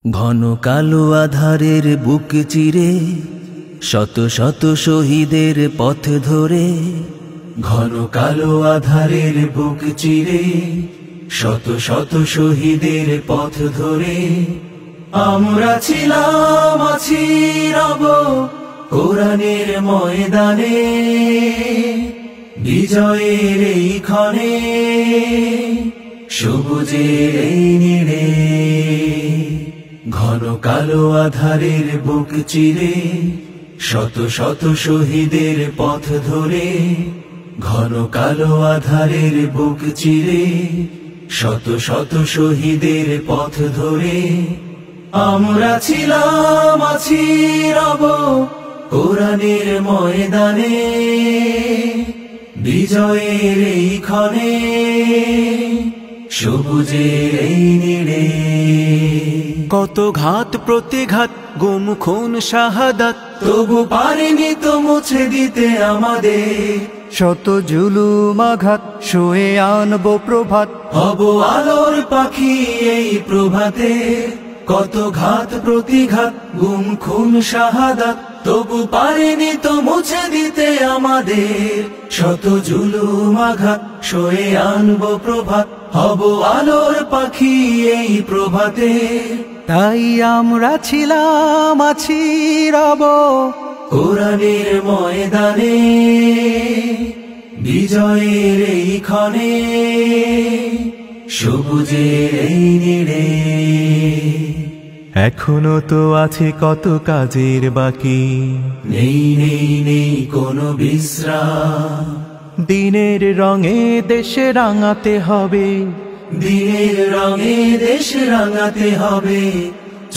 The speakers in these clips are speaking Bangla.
ঘন কালো আধারের বুক চিরে শত শত শহীদের পথ ধরে, ঘন কালো আধারের বুক চিরে শত শত শহীদের পথ ধরে আমরা ছিলাম, আছি, রব কোরআনের ময়দানে। বিজয়ের এই ক্ষণে সবুজের এই নীড়ে, ঘন কালো আধারের বুক চিরে শত শত শহীদের পথ ধরে, ঘন কালো আধারের বুক চিরে শত শত শহীদের পথ ধরে আমরা ছিলাম, আছি, রব কোরআনের ময়দানে। বিজয়ের এই ক্ষণে সবুজের এই নীড়ে, কত ঘাত প্রতিঘাত গুম খুন শাহাদাত, তবু পারেনি তো মুছে দিতে আমাদের। শত জুলুম আঘাত শুয়ে আনবো প্রভাত, হব আলোর পাখি এই প্রভাতে। কত ঘাত প্রতিঘাত গুম খুন শাহাদাত, তবু পারেনি তো মুছে দিতে আমাদের। শত জুলুম আঘাত শুয়ে আনবো প্রভাত, হব আলোর পাখি এই প্রভাতে। তাই আমরা ছিলাম, আছি, রব কোরআনের ময়দানে। বিজয়ের এই ক্ষণে সবুজের এই নীড়ে, এখনো তো আছে কত কাজের বাকি। নেই নেই নেই কোনো বিশ্রাম, দিনের রঙে দেশে রাঙাতে হবে, দিনের রঙে দেশ রাঙাতে হবে।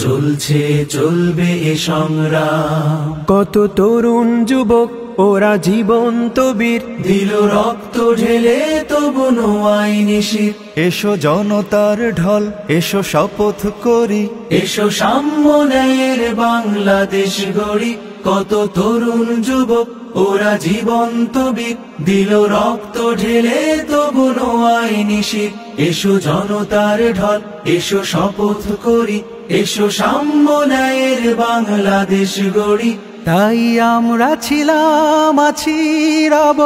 চলছে চলবে এ সংগ্রাম, কত তরুণ যুবক ওরা জীবন্ত বীর, দিল রক্ত ঢেলে তবু নোয়াই নিশির। এসো জনতার ঢল, এসো শপথ করি, এসো সাম্য ন্যায়ের বাংলাদেশ গড়ি। কত তরুণ যুবক ওরা জীবন্ত বীর, দিল রক্ত ঢেলে তবু নোয়াই নিশির। এসো জনতার ঢল, এসো শপথ করি, এসো সাম্য ন্যায়ের বাংলাদেশ গড়ি। তাই আমরা ছিলাম, আছি, রব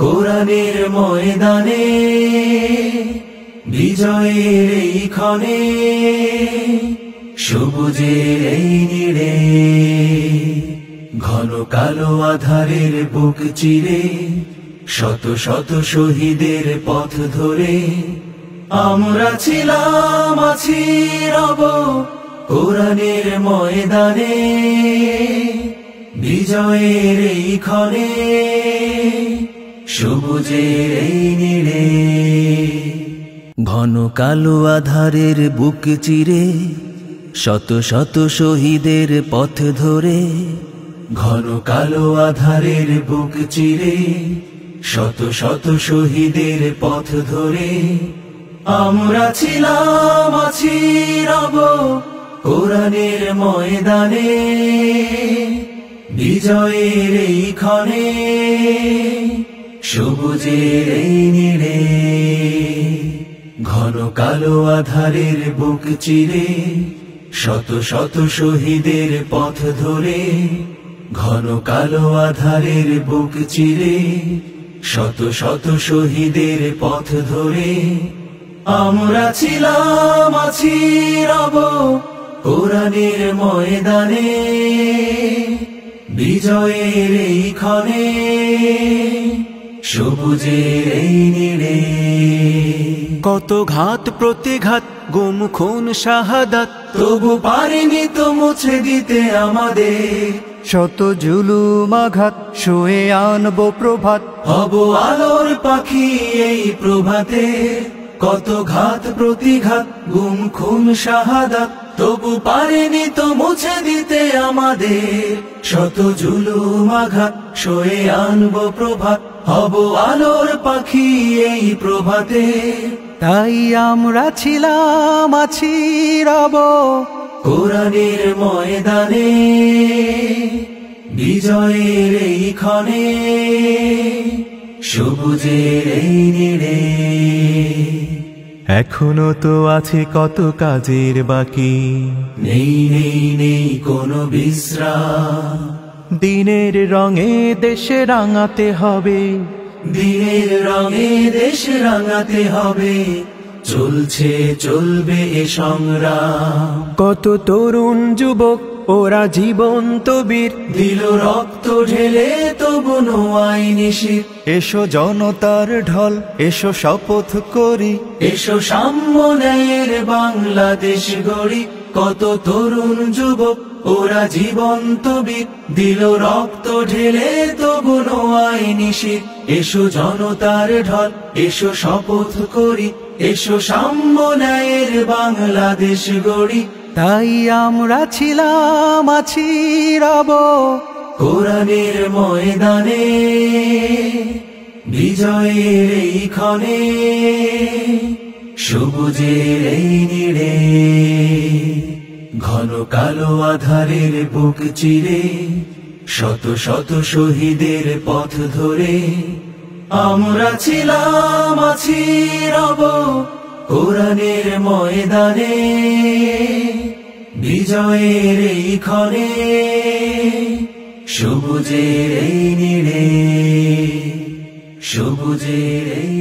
কোরআনের ময়দানে। বিজয়ের এই ক্ষণে সবুজের এই নীড়ে, ঘন কালো আধারের বুক চিরে শত শত শহীদের পথ ধরে আমরা ছিলাম, আছি, রব কোরআনের ময়দানে। বিজয়ের এই ক্ষণে সবুজের এই নীড়ে, ঘন কালো আধারের বুক চিরে শত শত শহীদের পথ ধরে, ঘন কালো আধারের বুক চিরে শত শত শহীদের পথ ধরে আমরা ছিলাম, আছি, রব কোরআনের ময়দানে। বিজয়ের এই ক্ষণে সবুজের এই নীড়ে, ঘন কালো আধারের বুক চিরে শত শত শহীদের পথ ধরে, ঘন কালো আধারের বুক চিরে শত শত শহীদের পথ ধরে আমরা ছিলাম, আছি, রব কোরআনের ময়দানে। বিজয়ের এই ক্ষণে সবুজের এই নীড়ে, কত ঘাত প্রতিঘাত গুম খুন শাহাদাত, তবু পারেনি তো মুছে দিতে আমাদের। শত জুলুম আঘাত শুয়ে আনবো প্রভাত, হব আলোর পাখি এই প্রভাতে। কত ঘাত প্রতিঘাত গুম খুন শাহাদাত, তবু পারেনি তো মুছে দিতে আমাদের। শত জুলুম আঘাত সয়ে আনবো প্রভাত, হব আলোর পাখি এই প্রভাতে। তাই আমরা ছিলাম, আছি, রব কোরআনের ময়দানে। বিজয়ের এই ক্ষণে সবুজের এই নীড়ে, এখনো তো আছে কত কাজের বাকি। নেই নেই নেই কোনো বিশ্রাম, দিনের রঙে দেশে রাঙাতে হবে, দিনের রঙে দেশ রাঙাতে হবে, চলছে চলবে এ সংগ্রাম। কত তরুণ যুবক ওরা জীবন্ত বীর, দিল রক্ত ঢেলে তবু নোয়াই নিশির। এসো জনতার ঢল, এসো শপথ করি, এসো সাম্য ন্যায়ের বাংলাদেশ গড়ি। কত তরুণ যুবক ওরা জীবন্ত বীর, দিল রক্ত ঢেলে তবু নোয়াই নিশির। এসো জনতার ঢল, এসো শপথ করি, এসো সাম্য ন্যায়ের বাংলাদেশ গড়ি। তাই আমরা ছিলাম আছি রব কোরআনের ময়দানে, বিজয়ের এই ক্ষণে, সবুজের এই নীড়ে, ঘন কালো আধারের বুক চিরে, শত শত শহীদের পথ ধরে আমরা ছিলাম আছি রব কোরআনের ময়দানে, বিজয়ের এই ক্ষণে, সবুজের এই নীড়ে, সবুজের এই